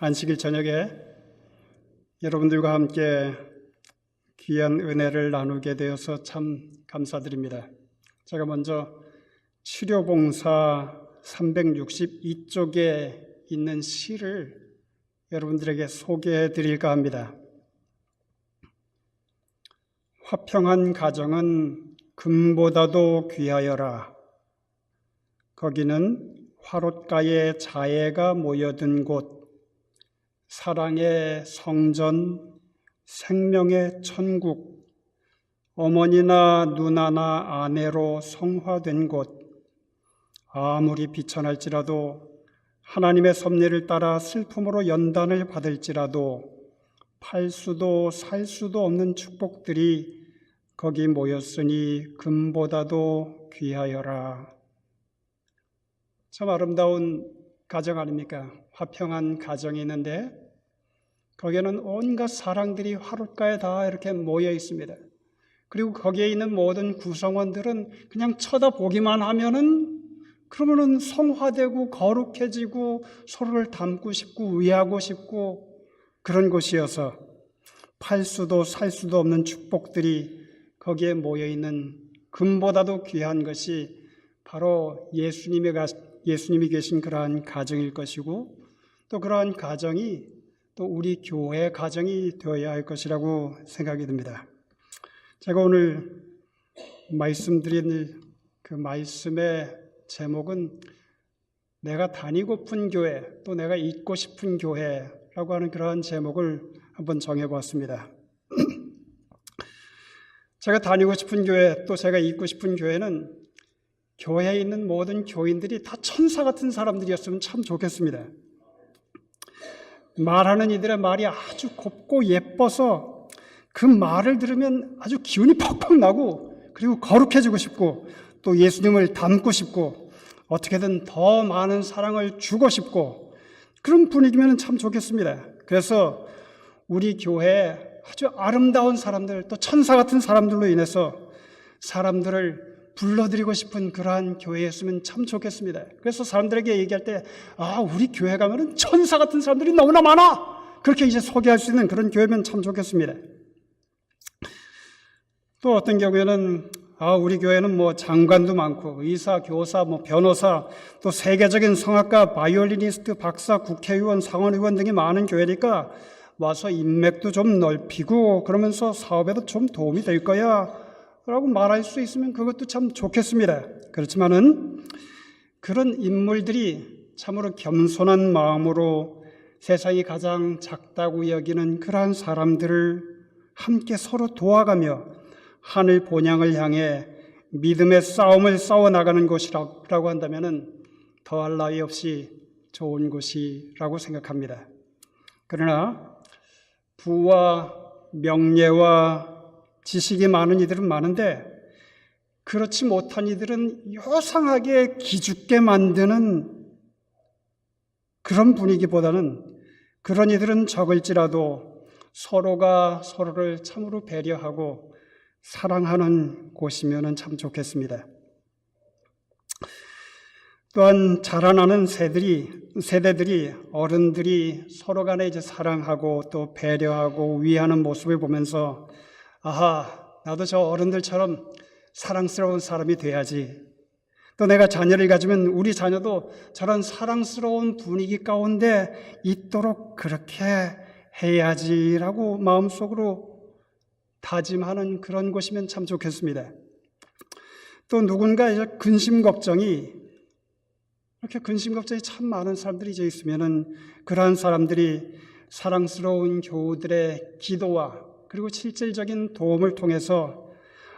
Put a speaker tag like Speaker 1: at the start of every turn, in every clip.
Speaker 1: 안식일 저녁에 여러분들과 함께 귀한 은혜를 나누게 되어서 참 감사드립니다. 제가 먼저 치료봉사 362쪽에 있는 시를 여러분들에게 소개해 드릴까 합니다. 화평한 가정은 금보다도 귀하여라. 거기는 화롯가의 자애가 모여든 곳, 사랑의 성전, 생명의 천국, 어머니나 누나나 아내로 성화된 곳, 아무리 비천할지라도 하나님의 섭리를 따라 슬픔으로 연단을 받을지라도 팔 수도 살 수도 없는 축복들이 거기 모였으니 금보다도 귀하여라. 참 아름다운 가정 아닙니까? 화평한 가정이 있는데 거기에는 온갖 사랑들이 화롯가에 다 이렇게 모여 있습니다. 그리고 거기에 있는 모든 구성원들은 그냥 쳐다보기만 하면은 그러면은 성화되고 거룩해지고 서로를 닮고 싶고 위하고 싶고 그런 곳이어서 팔 수도 살 수도 없는 축복들이 거기에 모여 있는 금보다도 귀한 것이 바로 예수님이 계신 그러한 가정일 것이고 또 그러한 가정이 또 우리 교회의 가정이 되어야 할 것이라고 생각이 듭니다. 제가 오늘 말씀드린 그 말씀의 제목은 내가 다니고픈 교회 또 내가 있고 싶은 교회라고 하는 그러한 제목을 한번 정해보았습니다. 제가 다니고 싶은 교회 또 제가 있고 싶은 교회는 교회에 있는 모든 교인들이 다 천사 같은 사람들이었으면 참 좋겠습니다. 말하는 이들의 말이 아주 곱고 예뻐서 그 말을 들으면 아주 기운이 퍽퍽 나고 그리고 거룩해지고 싶고 또 예수님을 닮고 싶고 어떻게든 더 많은 사랑을 주고 싶고 그런 분위기면 참 좋겠습니다. 그래서 우리 교회에 아주 아름다운 사람들 또 천사 같은 사람들로 인해서 사람들을 불러드리고 싶은 그러한 교회였으면 참 좋겠습니다. 그래서 사람들에게 얘기할 때 우리 교회 가면은 천사 같은 사람들이 너무나 많아 그렇게 이제 소개할 수 있는 그런 교회면 참 좋겠습니다. 또 어떤 경우에는 우리 교회는 뭐 장관도 많고 의사, 교사, 변호사 또 세계적인 성악가, 바이올리니스트, 박사, 국회의원, 상원의원 등이 많은 교회니까 와서 인맥도 좀 넓히고 그러면서 사업에도 좀 도움이 될 거야 라고 말할 수 있으면 그것도 참 좋겠습니다. 그렇지만은 그런 인물들이 참으로 겸손한 마음으로 세상이 가장 작다고 여기는 그러한 사람들을 함께 서로 도와가며 하늘 본향을 향해 믿음의 싸움을 싸워나가는 곳이라고 한다면은 더할 나위 없이 좋은 곳이라고 생각합니다. 그러나 부와 명예와 지식이 많은 이들은 많은데 그렇지 못한 이들은 요상하게 기죽게 만드는 그런 분위기보다는 그런 이들은 적을지라도 서로가 서로를 참으로 배려하고 사랑하는 곳이면 참 좋겠습니다. 또한 자라나는 세대들이 어른들이 서로 간에 이제 사랑하고 또 배려하고 위하는 모습을 보면서 나도 저 어른들처럼 사랑스러운 사람이 돼야지. 또 내가 자녀를 가지면 우리 자녀도 저런 사랑스러운 분위기 가운데 있도록 그렇게 해야지라고 마음속으로 다짐하는 그런 곳이면 참 좋겠습니다. 또 누군가 이제 근심 걱정이 참 많은 사람들이 이제 있으면은 그러한 사람들이 사랑스러운 교우들의 기도와 그리고 실질적인 도움을 통해서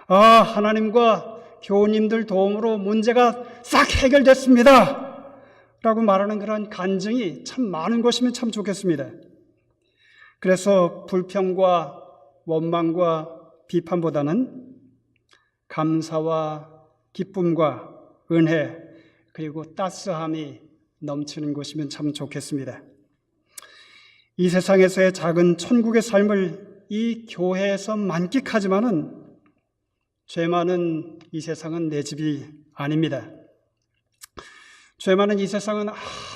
Speaker 1: 하나님과 교우님들 도움으로 문제가 싹 해결됐습니다 라고 말하는 그런 간증이 참 많은 것이면 참 좋겠습니다. 그래서 불평과 원망과 비판보다는 감사와 기쁨과 은혜 그리고 따스함이 넘치는 곳이면 참 좋겠습니다. 이 세상에서의 작은 천국의 삶을 이 교회에서 만끽하지만은 죄 많은 이 세상은 내 집이 아닙니다. 죄 많은 이 세상은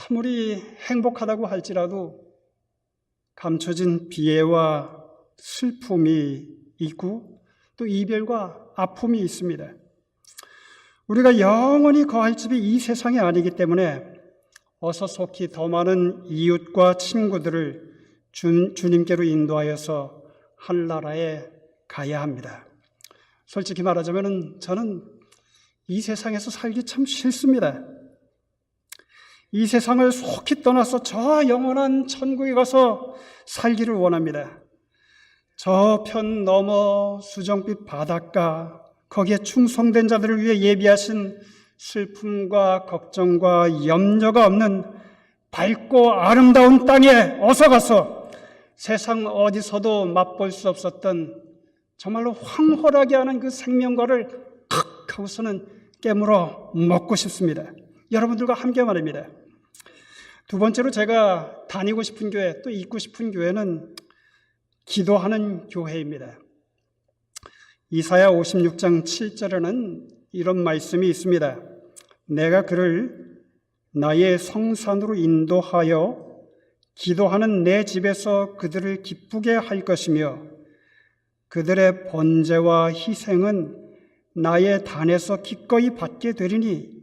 Speaker 1: 아무리 행복하다고 할지라도 감춰진 비애와 슬픔이 있고 또 이별과 아픔이 있습니다. 우리가 영원히 거할 집이 이 세상이 아니기 때문에 어서 속히 더 많은 이웃과 친구들을 주님께로 인도하여서 하늘나라에 가야 합니다. 솔직히 말하자면 저는 이 세상에서 살기 참 싫습니다. 이 세상을 속히 떠나서 저 영원한 천국에 가서 살기를 원합니다. 저편 너머 수정빛 바닷가, 거기에 충성된 자들을 위해 예비하신 슬픔과 걱정과 염려가 없는 밝고 아름다운 땅에 어서 가서 세상 어디서도 맛볼 수 없었던 정말로 황홀하게 하는 그 생명과를 칵 하고서는 깨물어 먹고 싶습니다. 여러분들과 함께 말입니다. 두 번째로 제가 다니고 싶은 교회, 또 있고 싶은 교회는 기도하는 교회입니다. 이사야 56장 7절에는 이런 말씀이 있습니다. 내가 그를 나의 성산으로 인도하여 기도하는 내 집에서 그들을 기쁘게 할 것이며 그들의 번제와 희생은 나의 단에서 기꺼이 받게 되리니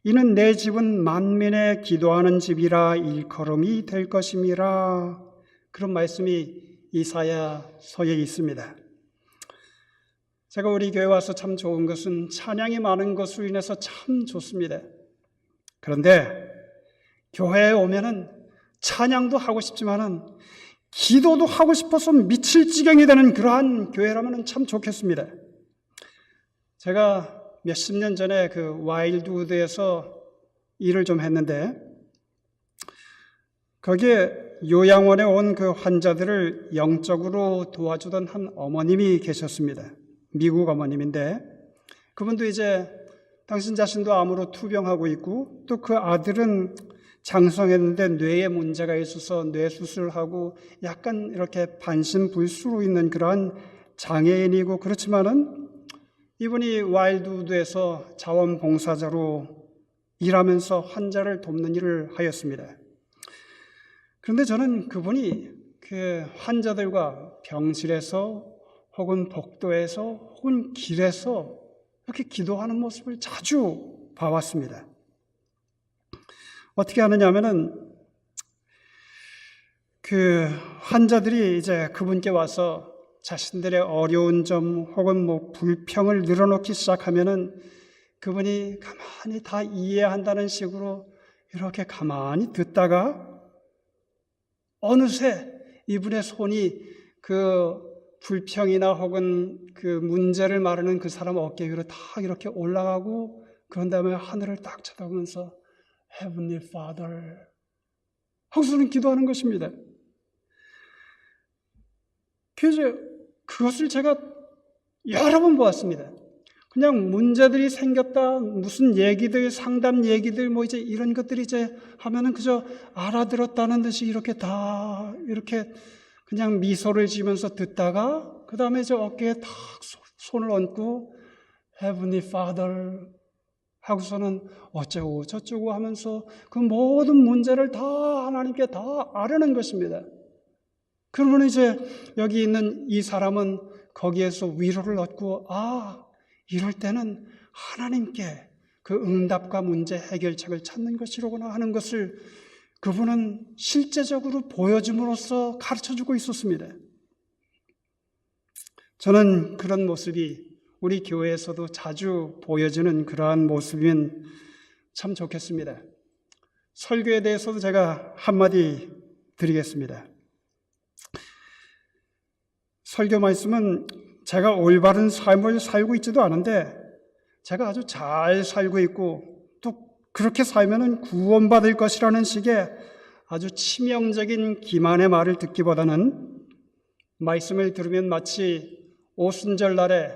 Speaker 1: 이는 내 집은 만민의 기도하는 집이라 일컬음이 될 것임이라. 그런 말씀이 이사야서에 있습니다. 제가 우리 교회 와서 참 좋은 것은 찬양이 많은 것으로 인해서 참 좋습니다. 그런데 교회에 오면은 찬양도 하고 싶지만은 기도도 하고 싶어서 미칠 지경이 되는 그러한 교회라면 참 좋겠습니다. 제가 몇십 년 전에 그 와일드우드에서 일을 좀 했는데 거기에 요양원에 온 그 환자들을 영적으로 도와주던 한 어머님이 계셨습니다. 미국 어머님인데 그분도 이제 당신 자신도 암으로 투병하고 있고 또 그 아들은 장성했는데 뇌에 문제가 있어서 뇌 수술하고 약간 이렇게 반신불수로 있는 그러한 장애인이고 그렇지만은 이분이 와일드우드에서 자원봉사자로 일하면서 환자를 돕는 일을 하였습니다. 그런데 저는 그분이 그 환자들과 병실에서 혹은 복도에서 혹은 길에서 이렇게 기도하는 모습을 자주 봐왔습니다. 어떻게 하느냐 하면은 그 환자들이 이제 그분께 와서 자신들의 어려운 점 혹은 불평을 늘어놓기 시작하면은 그분이 가만히 다 이해한다는 식으로 이렇게 가만히 듣다가 어느새 이분의 손이 그 불평이나 혹은 그 문제를 말하는 그 사람 어깨 위로 다 이렇게 올라가고 그런 다음에 하늘을 딱 쳐다보면서 Heavenly Father 하고서는 기도하는 것입니다. 그래서 그것을 제가 여러 번 보았습니다. 그냥 문제들이 생겼다, 무슨 얘기들, 상담 얘기들, 이제 이런 것들이 이제 하면은 그저 알아들었다는 듯이 이렇게 다, 이렇게 그냥 미소를 지으면서 듣다가, 그 다음에 이제 어깨에 탁 손을 얹고, Heavenly Father 하고서는 어쩌고 저쩌고 하면서 그 모든 문제를 다 하나님께 다 아뢰는 것입니다. 그러면 이제 여기 있는 이 사람은 거기에서 위로를 얻고, 이럴 때는 하나님께 그 응답과 문제 해결책을 찾는 것이로구나 하는 것을 그분은 실제적으로 보여줌으로써 가르쳐주고 있었습니다. 저는 그런 모습이 우리 교회에서도 자주 보여지는 그러한 모습이면 참 좋겠습니다. 설교에 대해서도 제가 한마디 드리겠습니다. 설교 말씀은 제가 올바른 삶을 살고 있지도 않은데 제가 아주 잘 살고 있고 또 그렇게 살면은 구원받을 것이라는 식의 아주 치명적인 기만의 말을 듣기보다는 말씀을 들으면 마치 오순절 날에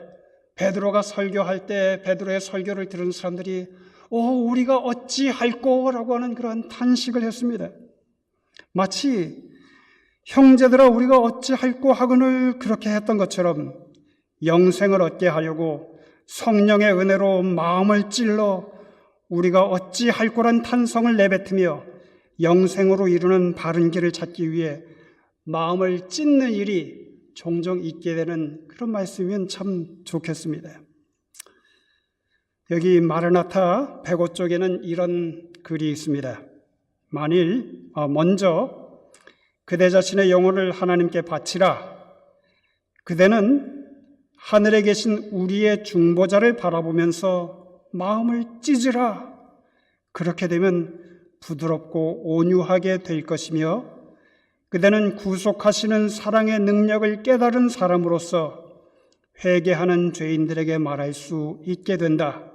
Speaker 1: 베드로가 설교할 때 베드로의 설교를 들은 사람들이 우리가 어찌할꼬 라고 하는 그러한 탄식을 했습니다. 마치 형제들아 우리가 어찌할꼬 하거늘 그렇게 했던 것처럼 영생을 얻게 하려고 성령의 은혜로 마음을 찔러 우리가 어찌할꼬란 탄성을 내뱉으며 영생으로 이루는 바른 길을 찾기 위해 마음을 찢는 일이 종종 있게 되는 그런 말씀이면 참 좋겠습니다. 여기 마르나타 105 쪽에는 이런 글이 있습니다. 먼저 그대 자신의 영혼을 하나님께 바치라. 그대는 하늘에 계신 우리의 중보자를 바라보면서 마음을 찢으라. 그렇게 되면 부드럽고 온유하게 될 것이며 그대는 구속하시는 사랑의 능력을 깨달은 사람으로서 회개하는 죄인들에게 말할 수 있게 된다.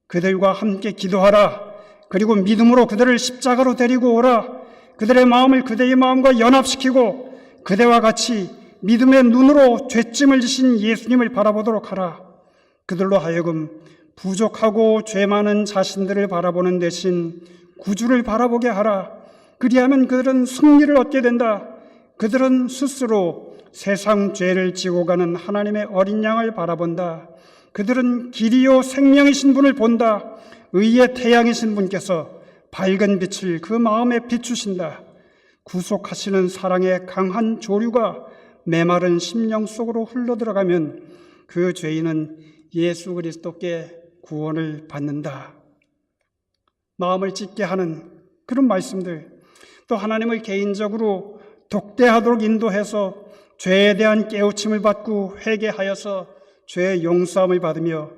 Speaker 1: 그들과 함께 기도하라. 그리고 믿음으로 그들을 십자가로 데리고 오라. 그들의 마음을 그대의 마음과 연합시키고 그대와 같이 믿음의 눈으로 죄짐을 지신 예수님을 바라보도록 하라. 그들로 하여금 부족하고 죄 많은 자신들을 바라보는 대신 구주를 바라보게 하라. 그리하면 그들은 승리를 얻게 된다. 그들은 스스로 세상 죄를 지고 가는 하나님의 어린 양을 바라본다. 그들은 길이요 생명이신 분을 본다. 의의 태양이신 분께서 밝은 빛을 그 마음에 비추신다. 구속하시는 사랑의 강한 조류가 메마른 심령 속으로 흘러들어가면 그 죄인은 예수 그리스도께 구원을 받는다. 마음을 찢게 하는 그런 말씀들, 또 하나님을 개인적으로 독대하도록 인도해서 죄에 대한 깨우침을 받고 회개하여서 죄의 용서함을 받으며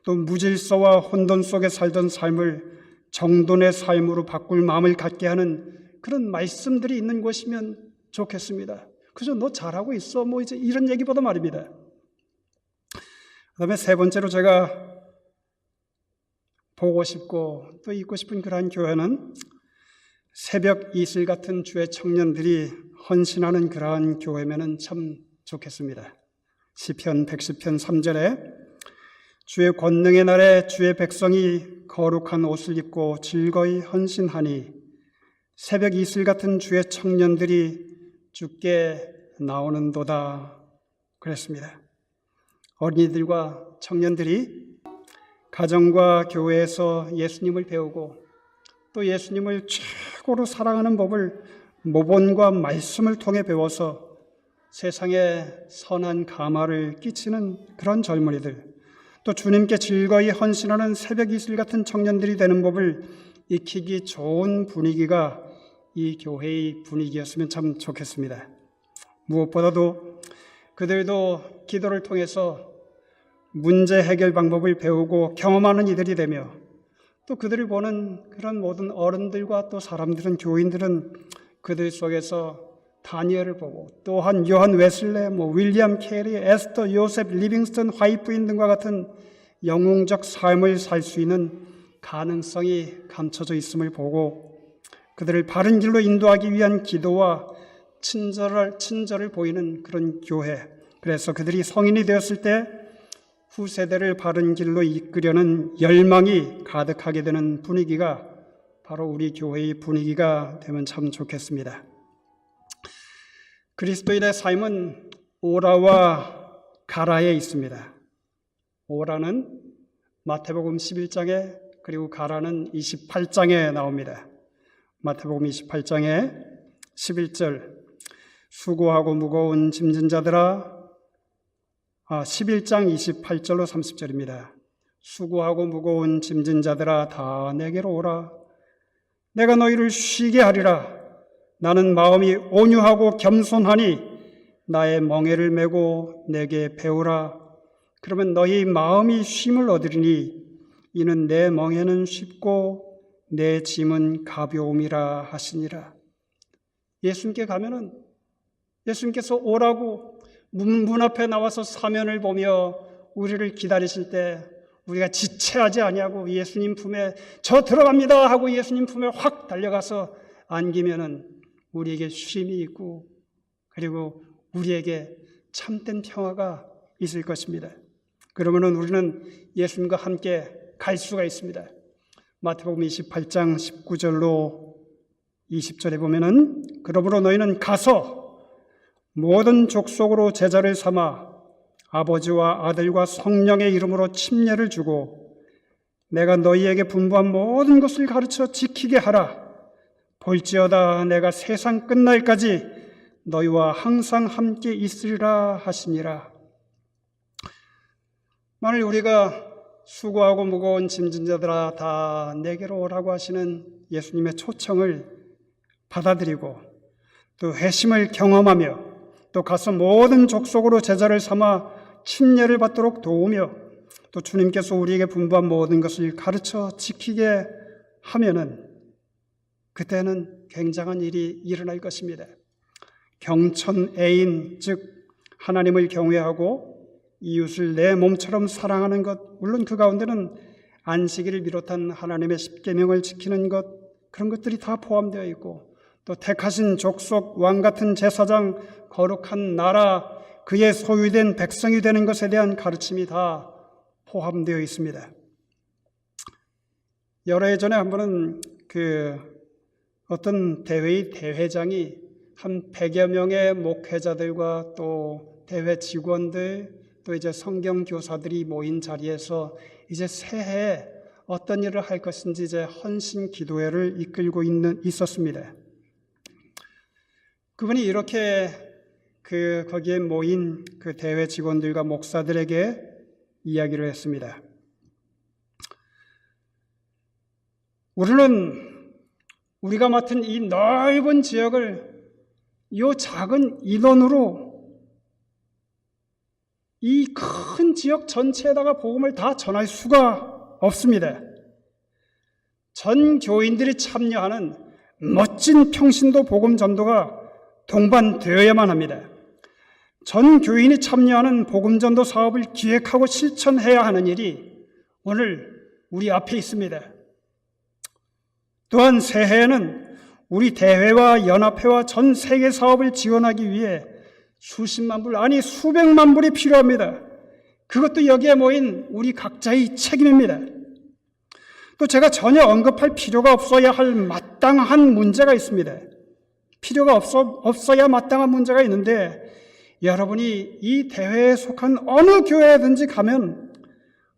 Speaker 1: 또 무질서와 혼돈 속에 살던 삶을 정돈의 삶으로 바꿀 마음을 갖게 하는 그런 말씀들이 있는 곳이면 좋겠습니다. 그저 너 잘하고 있어 이제 이런 얘기보다 말입니다. 그 다음에 세 번째로 제가 보고 싶고 또 있고 싶은 그러한 교회는 새벽 이슬 같은 주의 청년들이 헌신하는 그러한 교회면은 참 좋겠습니다. 시편 110편 3절에 주의 권능의 날에 주의 백성이 거룩한 옷을 입고 즐거이 헌신하니 새벽 이슬 같은 주의 청년들이 주께 나오는도다 그랬습니다. 어린이들과 청년들이 가정과 교회에서 예수님을 배우고 또 예수님을 최고로 사랑하는 법을 모본과 말씀을 통해 배워서 세상에 선한 감화를 끼치는 그런 젊은이들, 또 주님께 즐거이 헌신하는 새벽 이슬 같은 청년들이 되는 법을 익히기 좋은 분위기가 이 교회의 분위기였으면 참 좋겠습니다. 무엇보다도 그들도 기도를 통해서 문제 해결 방법을 배우고 경험하는 이들이 되며 또 그들을 보는 그런 모든 어른들과 또 사람들은, 교인들은 그들 속에서 다니엘을 보고 또한 요한 웨슬레, 윌리엄 캐리, 에스더, 요셉, 리빙스턴, 화이트 부인 등과 같은 영웅적 삶을 살 수 있는 가능성이 감춰져 있음을 보고 그들을 바른 길로 인도하기 위한 기도와 친절을 보이는 그런 교회, 그래서 그들이 성인이 되었을 때 후세대를 바른 길로 이끄려는 열망이 가득하게 되는 분위기가 바로 우리 교회의 분위기가 되면 참 좋겠습니다. 그리스도인의 삶은 오라와 가라에 있습니다. 오라는 마태복음 11장에 그리고 가라는 28장에 나옵니다. 마태복음 28장에 11절 수고하고 무거운 짐진 자들아, 11장 28절로 30절입니다. 수고하고 무거운 짐진 자들아 다 내게로 오라. 내가 너희를 쉬게 하리라. 나는 마음이 온유하고 겸손하니 나의 멍에를 메고 내게 배우라. 그러면 너희 마음이 쉼을 얻으리니 이는 내 멍에는 쉽고 내 짐은 가벼움이라 하시니라. 예수님께 가면은 예수님께서 오라고 문 앞에 나와서 사면을 보며 우리를 기다리실 때 우리가 지체하지 아니하고 예수님 품에 저 들어갑니다 하고 예수님 품에 확 달려가서 안기면은 우리에게 쉼이 있고 그리고 우리에게 참된 평화가 있을 것입니다. 그러면은 우리는 예수님과 함께 갈 수가 있습니다. 마태복음 28장 19절로 20절에 보면은 그러므로 너희는 가서 모든 족속으로 제자를 삼아 아버지와 아들과 성령의 이름으로 침례를 주고 내가 너희에게 분부한 모든 것을 가르쳐 지키게 하라. 볼지어다 내가 세상 끝날까지 너희와 항상 함께 있으리라 하시니라. 만일 우리가 수고하고 무거운 짐진 자들아 다 내게로 오라고 하시는 예수님의 초청을 받아들이고 또 회심을 경험하며 또 가서 모든 족속으로 제자를 삼아 침례를 받도록 도우며 또 주님께서 우리에게 분부한 모든 것을 가르쳐 지키게 하면은 그때는 굉장한 일이 일어날 것입니다. 경천애인, 즉 하나님을 경외하고 이웃을 내 몸처럼 사랑하는 것, 물론 그 가운데는 안식일을 비롯한 하나님의 십계명을 지키는 것, 그런 것들이 다 포함되어 있고 또 택하신 족속, 왕같은 제사장, 거룩한 나라, 그의 소유된 백성이 되는 것에 대한 가르침이 다 포함되어 있습니다. 여러 해 전에 한 번은 어떤 대회의 대회장이 한 100여 명의 목회자들과 또 대회 직원들 또 이제 성경 교사들이 모인 자리에서 이제 새해에 어떤 일을 할 것인지 이제 헌신 기도회를 이끌고 있었습니다. 그분이 이렇게 거기에 모인 그 대회 직원들과 목사들에게 이야기를 했습니다. 우리가 맡은 이 넓은 지역을 이 작은 인원으로 이 큰 지역 전체에다가 복음을 다 전할 수가 없습니다. 전 교인들이 참여하는 멋진 평신도 복음 전도가 동반되어야만 합니다. 전 교인이 참여하는 복음 전도 사업을 기획하고 실천해야 하는 일이 오늘 우리 앞에 있습니다. 또한 새해에는 우리 대회와 연합회와 전 세계 사업을 지원하기 위해 수십만 불, 아니 수백만 불이 필요합니다. 그것도 여기에 모인 우리 각자의 책임입니다. 또 제가 전혀 언급할 필요가 없어야 할 마땅한 문제가 있습니다. 필요가 없어야 마땅한 문제가 있는데 여러분이 이 대회에 속한 어느 교회든지 가면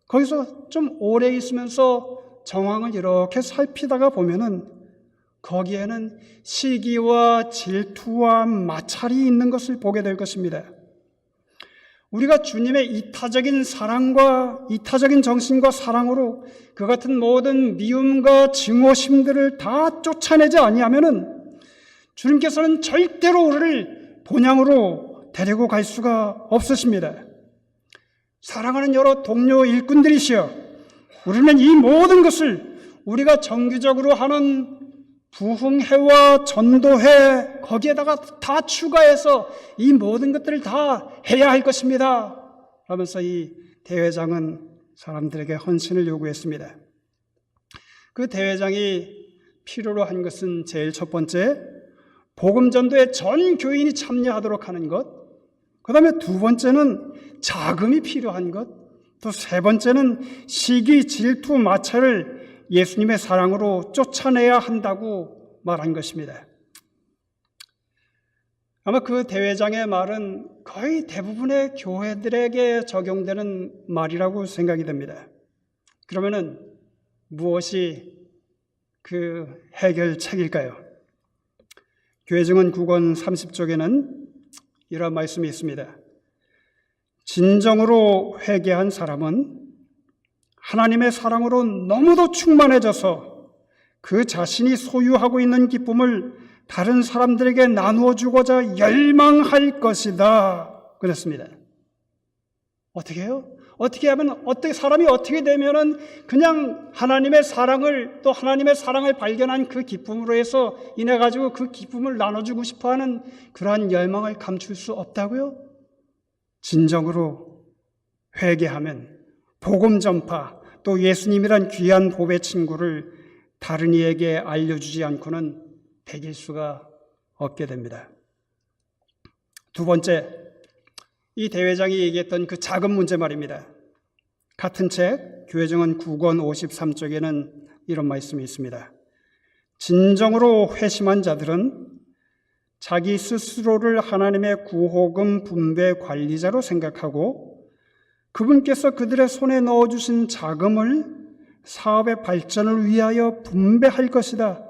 Speaker 1: 거기서 좀 오래 있으면서 정황을 이렇게 살피다가 보면은 거기에는 시기와 질투와 마찰이 있는 것을 보게 될 것입니다. 우리가 주님의 이타적인 사랑과 이타적인 정신과 사랑으로 그 같은 모든 미움과 증오심들을 다 쫓아내지 아니하면은 주님께서는 절대로 우리를 본향으로 데리고 갈 수가 없으십니다. 사랑하는 여러 동료 일꾼들이시여, 우리는 이 모든 것을 우리가 정기적으로 하는 부흥회와 전도회 거기에다가 다 추가해서 이 모든 것들을 다 해야 할 것입니다. 하면서 이 대회장은 사람들에게 헌신을 요구했습니다. 그 대회장이 필요로 한 것은 제일 첫 번째, 복음 전도에 전 교인이 참여하도록 하는 것, 그 다음에 두 번째는 자금이 필요한 것, 또 세 번째는 시기, 질투, 마찰을 예수님의 사랑으로 쫓아내야 한다고 말한 것입니다. 아마 그 대회장의 말은 거의 대부분의 교회들에게 적용되는 말이라고 생각이 됩니다. 그러면은 무엇이 그 해결책일까요? 교회증언 9권 30쪽에는 이런 말씀이 있습니다. 진정으로 회개한 사람은 하나님의 사랑으로 너무도 충만해져서 그 자신이 소유하고 있는 기쁨을 다른 사람들에게 나누어 주고자 열망할 것이다. 그랬습니다. 어떻게 해요? 사람이 어떻게 되면은 그냥 하나님의 사랑을, 또 하나님의 사랑을 발견한 그 기쁨으로 해서 인해 가지고 그 기쁨을 나눠주고 싶어 하는 그러한 열망을 감출 수 없다고요? 진정으로 회개하면 복음 전파, 또 예수님이란 귀한 보배 친구를 다른 이에게 알려주지 않고는 되길 수가 없게 됩니다. 두 번째, 이 대회장이 얘기했던 그 작은 문제 말입니다. 같은 책 교회증언 9권 53쪽에는 이런 말씀이 있습니다. 진정으로 회심한 자들은 자기 스스로를 하나님의 구호금 분배 관리자로 생각하고 그분께서 그들의 손에 넣어주신 자금을 사업의 발전을 위하여 분배할 것이다.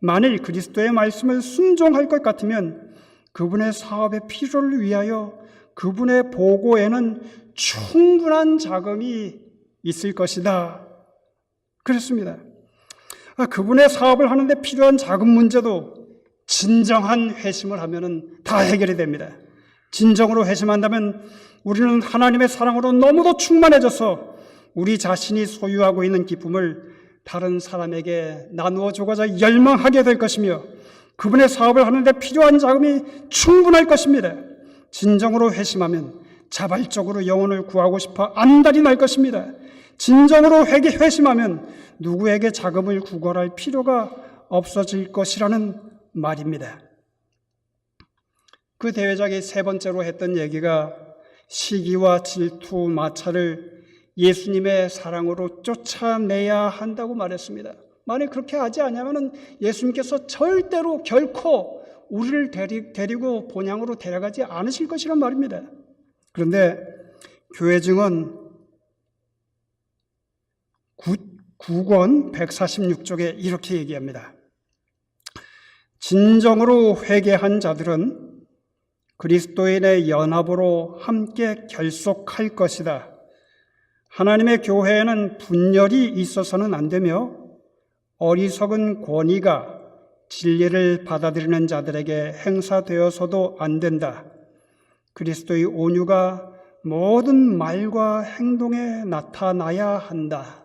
Speaker 1: 만일 그리스도의 말씀을 순종할 것 같으면 그분의 사업의 필요를 위하여 그분의 보고에는 충분한 자금이 있을 것이다. 그렇습니다. 그분의 사업을 하는데 필요한 자금 문제도 진정한 회심을 하면 다 해결이 됩니다. 진정으로 회심한다면 우리는 하나님의 사랑으로 너무도 충만해져서 우리 자신이 소유하고 있는 기쁨을 다른 사람에게 나누어 주고자 열망하게 될 것이며 그분의 사업을 하는데 필요한 자금이 충분할 것입니다. 진정으로 회심하면 자발적으로 영혼을 구하고 싶어 안달이 날 것입니다. 진정으로 회심하면 누구에게 자금을 구걸할 필요가 없어질 것이라는 말입니다. 그 대회장이 세 번째로 했던 얘기가 시기와 질투, 마찰을 예수님의 사랑으로 쫓아내야 한다고 말했습니다. 만약 그렇게 하지 않으면 예수님께서 절대로 결코 우리를 데리고 본향으로 데려가지 않으실 것이란 말입니다. 그런데 교회 증언 9권 146쪽에 이렇게 얘기합니다. 진정으로 회개한 자들은 그리스도인의 연합으로 함께 결속할 것이다. 하나님의 교회에는 분열이 있어서는 안 되며 어리석은 권위가 진리를 받아들이는 자들에게 행사되어서도 안 된다. 그리스도의 온유가 모든 말과 행동에 나타나야 한다.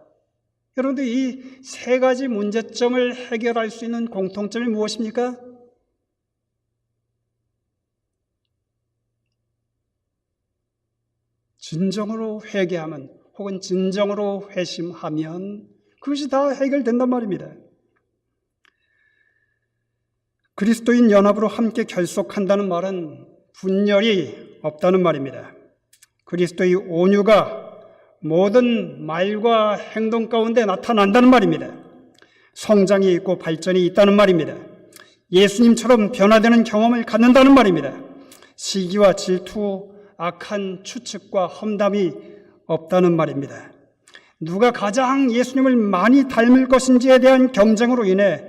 Speaker 1: 여러분들 이 세 가지 문제점을 해결할 수 있는 공통점이 무엇입니까? 진정으로 회개하면 혹은 진정으로 회심하면 그것이 다 해결된단 말입니다. 그리스도인 연합으로 함께 결속한다는 말은 분열이 없다는 말입니다. 그리스도의 온유가 모든 말과 행동 가운데 나타난다는 말입니다. 성장이 있고 발전이 있다는 말입니다. 예수님처럼 변화되는 경험을 갖는다는 말입니다. 시기와 질투, 악한 추측과 험담이 없다는 말입니다. 누가 가장 예수님을 많이 닮을 것인지에 대한 경쟁으로 인해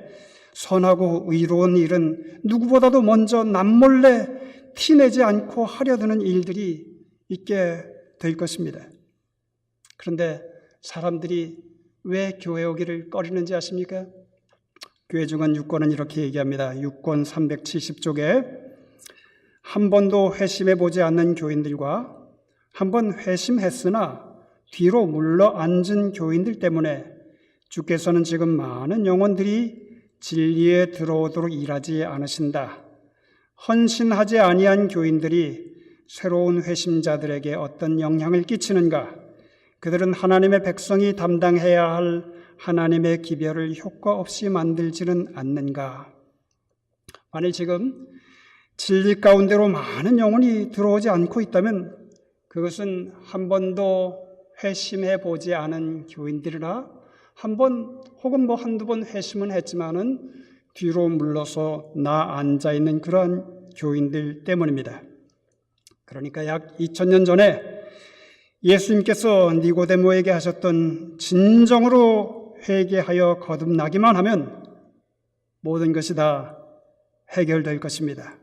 Speaker 1: 선하고 의로운 일은 누구보다도 먼저 남몰래 티내지 않고 하려드는 일들이 있게 될 것입니다. 그런데 사람들이 왜 교회 오기를 꺼리는지 아십니까? 교회 증언 6권은 이렇게 얘기합니다. 6권 370쪽에 한 번도 회심해 보지 않는 교인들과 한 번 회심했으나 뒤로 물러 앉은 교인들 때문에 주께서는 지금 많은 영혼들이 진리에 들어오도록 일하지 않으신다. 헌신하지 아니한 교인들이 새로운 회심자들에게 어떤 영향을 끼치는가? 그들은 하나님의 백성이 담당해야 할 하나님의 기별을 효과 없이 만들지는 않는가? 만일 지금 진리 가운데로 많은 영혼이 들어오지 않고 있다면 그것은 한 번도 회심해 보지 않은 교인들이나 한 번 혹은 한두 번 회심은 했지만은 뒤로 물러서 나 앉아 있는 그러한 교인들 때문입니다. 그러니까 약 2000년 전에 예수님께서 니고데모에게 하셨던 진정으로 회개하여 거듭나기만 하면 모든 것이 다 해결될 것입니다.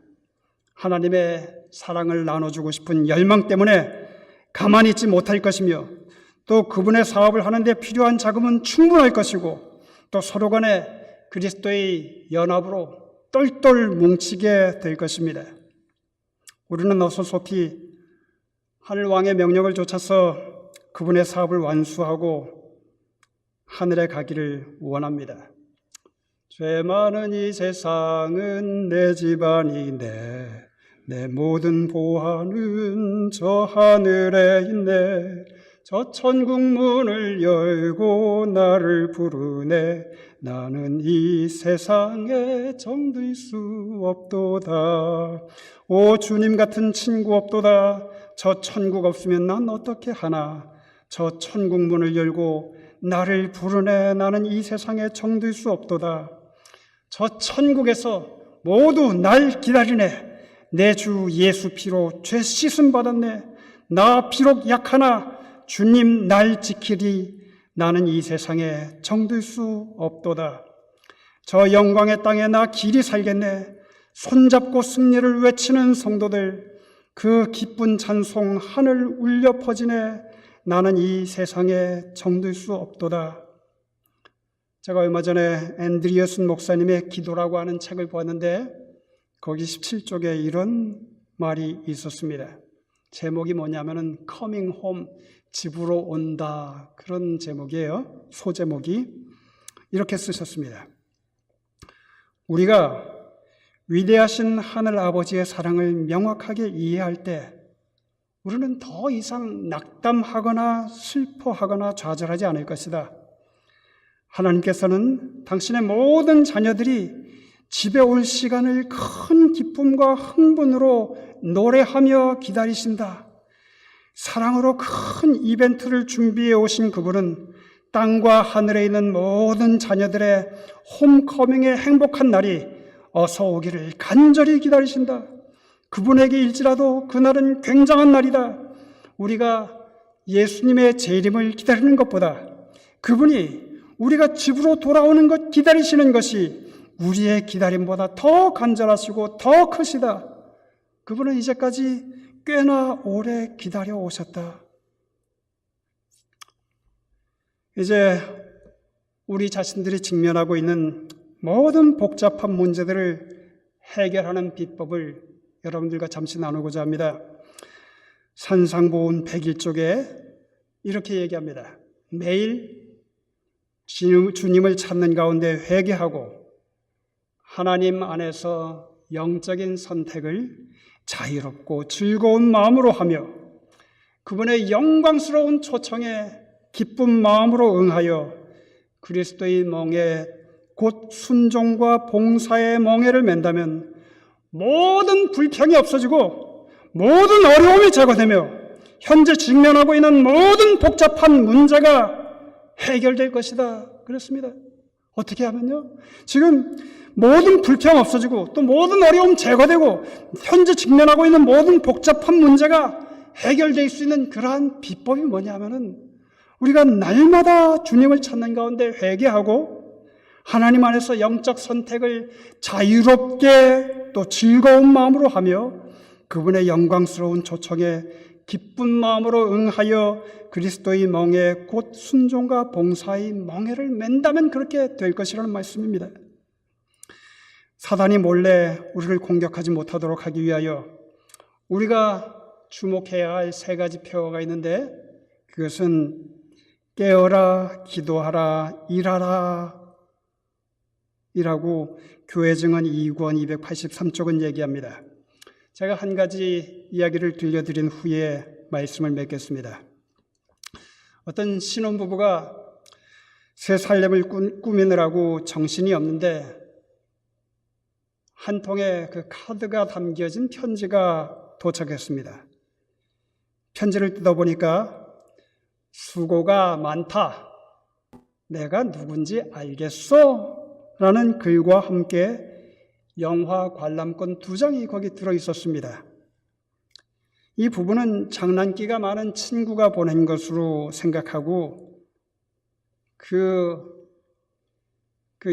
Speaker 1: 하나님의 사랑을 나눠주고 싶은 열망 때문에 가만히 있지 못할 것이며 또 그분의 사업을 하는데 필요한 자금은 충분할 것이고 또 서로 간에 그리스도의 연합으로 똘똘 뭉치게 될 것입니다. 우리는 어서 속히 하늘왕의 명령을 좇아서 그분의 사업을 완수하고 하늘에 가기를 원합니다. 죄 많은 이 세상은 내 집안이네. 내 모든 보화는 저 하늘에 있네. 저 천국 문을 열고 나를 부르네. 나는 이 세상에 정들 수 없도다. 오 주님 같은 친구 없도다. 저 천국 없으면 난 어떻게 하나. 저 천국 문을 열고 나를 부르네. 나는 이 세상에 정들 수 없도다. 저 천국에서 모두 날 기다리네. 내 주 예수 피로 죄 씻음 받았네. 나 비록 약하나 주님 날 지키리. 나는 이 세상에 정들 수 없도다. 저 영광의 땅에 나 길이 살겠네. 손잡고 승리를 외치는 성도들, 그 기쁜 찬송 하늘 울려 퍼지네. 나는 이 세상에 정들 수 없도다. 제가 얼마 전에 앤드리어슨 목사님의 기도라고 하는 책을 보았는데 거기 17쪽에 이런 말이 있었습니다. 제목이 뭐냐면은 Coming Home, 집으로 온다, 그런 제목이에요. 소제목이 이렇게 쓰셨습니다. 우리가 위대하신 하늘 아버지의 사랑을 명확하게 이해할 때 우리는 더 이상 낙담하거나 슬퍼하거나 좌절하지 않을 것이다. 하나님께서는 당신의 모든 자녀들이 집에 올 시간을 큰 기쁨과 흥분으로 노래하며 기다리신다. 사랑으로 큰 이벤트를 준비해 오신 그분은 땅과 하늘에 있는 모든 자녀들의 홈커밍의 행복한 날이 어서 오기를 간절히 기다리신다. 그분에게 일지라도 그날은 굉장한 날이다. 우리가 예수님의 재림을 기다리는 것보다 그분이 우리가 집으로 돌아오는 것 기다리시는 것이 우리의 기다림보다 더 간절하시고 더 크시다. 그분은 이제까지 꽤나 오래 기다려 오셨다. 이제 우리 자신들이 직면하고 있는 모든 복잡한 문제들을 해결하는 비법을 여러분들과 잠시 나누고자 합니다. 산상보훈 101쪽에 이렇게 얘기합니다. 매일 주님을 찾는 가운데 회개하고 하나님 안에서 영적인 선택을 자유롭고 즐거운 마음으로 하며 그분의 영광스러운 초청에 기쁜 마음으로 응하여 그리스도의 멍에 곧 순종과 봉사의 멍에를 맨다면 모든 불평이 없어지고 모든 어려움이 제거되며 현재 직면하고 있는 모든 복잡한 문제가 해결될 것이다. 그렇습니다. 어떻게 하면요? 지금 모든 불평 없어지고 또 모든 어려움 제거되고 현재 직면하고 있는 모든 복잡한 문제가 해결될 수 있는 그러한 비법이 뭐냐면은 우리가 날마다 주님을 찾는 가운데 회개하고 하나님 안에서 영적 선택을 자유롭게 또 즐거운 마음으로 하며 그분의 영광스러운 초청에 기쁜 마음으로 응하여 그리스도의 멍에 곧 순종과 봉사의 멍에를 맨다면 그렇게 될 것이라는 말씀입니다. 사단이 몰래 우리를 공격하지 못하도록 하기 위하여 우리가 주목해야 할 세 가지 표어가 있는데 그것은 깨어라, 기도하라, 일하라 이라고 교회 증언 2권 283쪽은 얘기합니다. 제가 한 가지 이야기를 들려드린 후에 말씀을 맺겠습니다. 어떤 신혼부부가 새 살림을 꾸미느라고 정신이 없는데 한 통에 그 카드가 담겨진 편지가 도착했습니다. 편지를 뜯어보니까 수고가 많다. 내가 누군지 알겠어? 라는 글과 함께 영화 관람권 2장이 거기 들어있었습니다. 이 부부는 장난기가 많은 친구가 보낸 것으로 생각하고 그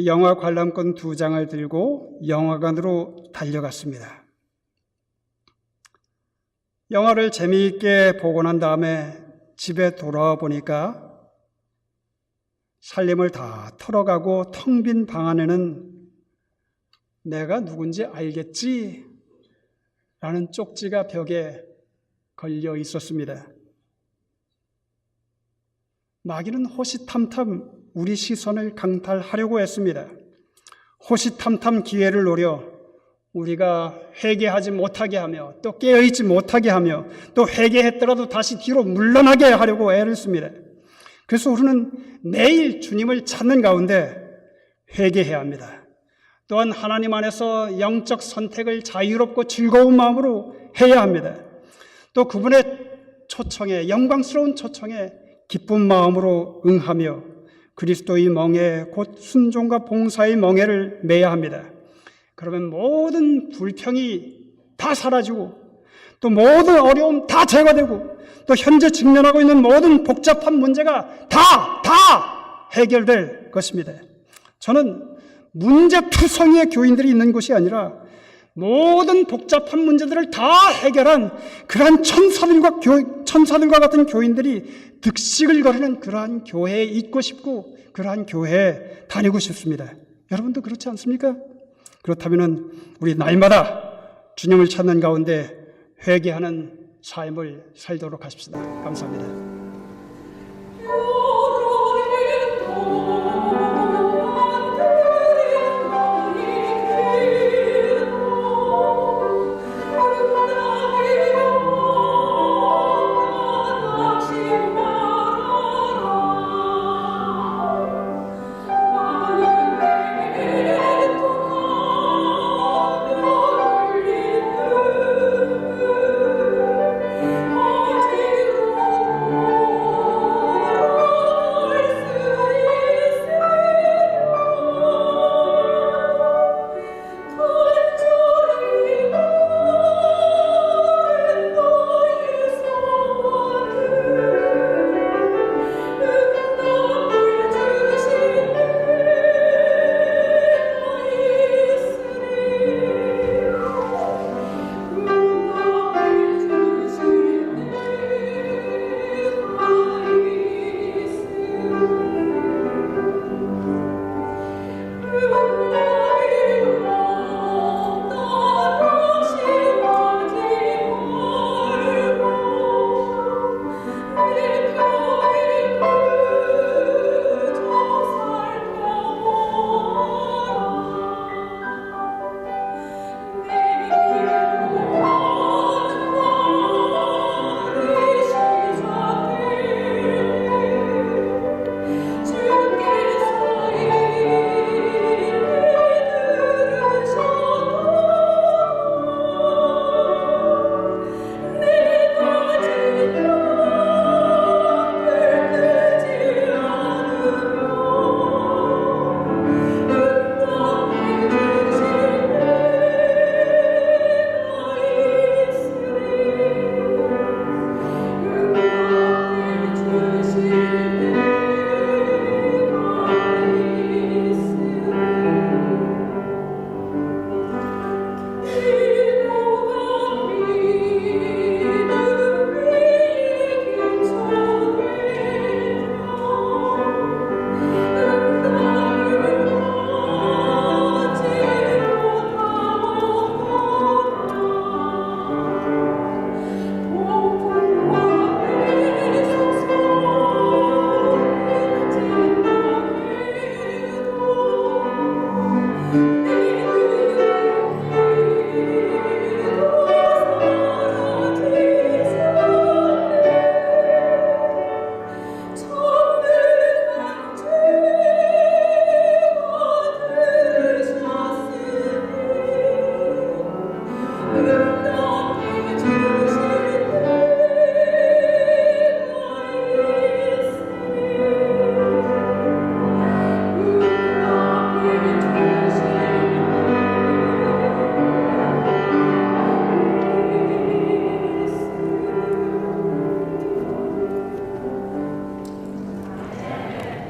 Speaker 1: 영화 관람권 2장을 들고 영화관으로 달려갔습니다. 영화를 재미있게 보고 난 다음에 집에 돌아와 보니까 살림을 다 털어가고 텅 빈 방 안에는 내가 누군지 알겠지? 라는 쪽지가 벽에 걸려 있었습니다. 마귀는 호시탐탐 우리 시선을 강탈하려고 했습니다. 호시탐탐 기회를 노려 우리가 회개하지 못하게 하며 또 깨어있지 못하게 하며 또 회개했더라도 다시 뒤로 물러나게 하려고 애를 씁니다. 그래서 우리는 매일 주님을 찾는 가운데 회개해야 합니다. 또한 하나님 안에서 영적 선택을 자유롭고 즐거운 마음으로 해야 합니다. 또 그분의 초청에, 영광스러운 초청에 기쁜 마음으로 응하며 그리스도의 멍에 곧 순종과 봉사의 멍에를 매야 합니다. 그러면 모든 불평이 다 사라지고 또 모든 어려움 다 제거되고 또 현재 직면하고 있는 모든 복잡한 문제가 다 해결될 것입니다. 저는 문제투성이의 교인들이 있는 곳이 아니라 모든 복잡한 문제들을 다 해결한 그러한 천사들과 같은 교인들이 득식을 거리는 그러한 교회에 있고 싶고 그러한 교회에 다니고 싶습니다. 여러분도 그렇지 않습니까? 그렇다면 우리 날마다 주님을 찾는 가운데 회개하는 삶을 살도록 하십시다. 감사합니다.